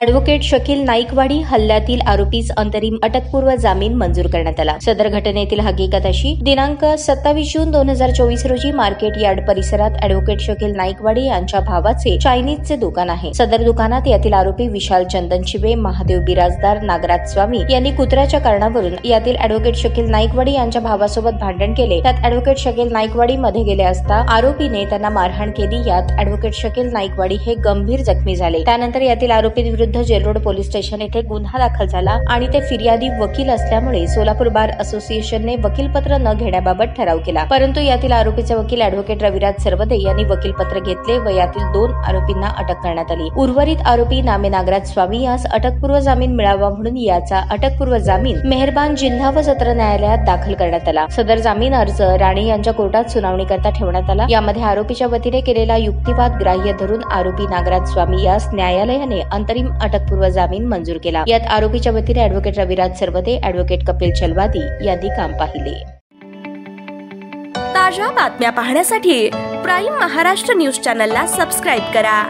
Advocate Shakeel Naikwadi हल्ल्यातील आरोपीस अंतरिम अटकपूर्व जामीन मंजूर करण्यात आला। सदर घटनेतील हकीकत अशी, दिनांक 27 जून 2024 रोजी मार्केट यार्ड परिसरात ॲडव्होकेट शकील नाईकवाडी यांच्या भावाचे चायनीजचे दुकान आहे। सदर दुकानात यातील आरोपी विशाल चंदन शिवे, महादेव बिराजदार, नागराज स्वामी यांनी कुत्र्याच्या कारणावरून यातील ॲडव्होकेट शकील नाईकवाडी यांच्या भावासोबत भांडण केले। त्यात ॲडव्होकेट शकील नाईकवाडी मध्ये गेले असता आरोपीने त्यांना मारहाण केली। यात ॲडव्होकेट शकील नाईकवाडी हे गंभीर जखमी झाले। त्यानंतर यातील आरोपींविरुद्ध जेल रोड पोलीस स्टेशन येथे गुन्हा दाखल झाला आणि ते फिर्यादी वकील असल्यामुळे सोलापूर बार असोसिएशनने वकीलपत्र न घेण्याबाबत ठराव केला। परंतु यातील आरोपीचे वकील ॲडव्होकेट रविराज सरवदे यांनी वकीलपत्र घेतले व यातील 2 आरोपींना अटक करण्यात आली। उर्वरित आरोपी नामे नागराज स्वामी यास अटकपूर्व जामीन मिळावा म्हणून याचा अटकपूर्व जामीन मेहरबान जिल्हा व सत्र न्यायालयात दाखल करण्यात आला। सदर जामीन अर्ज राणे यांच्या कोर्टात सुनावणीकरता ठेवण्यात आला। यामध्ये आरोपीच्या वतीने केलेला युक्तिवाद ग्राह्य धरून आरोपी नागराज स्वामी यास न्यायालयाने अंतरिम अटकपूर्व जामीन मंजूर केला। यात आरोपीच्या वतीने ॲडव्होकेट रविराज सरवदे, ॲडव्होकेट कपिल चलवादी यांनी काम पाहिले। ताज्या बातम्या पाहण्यासाठी प्राईम महाराष्ट्र न्यूज चॅनलला सबस्क्राईब करा।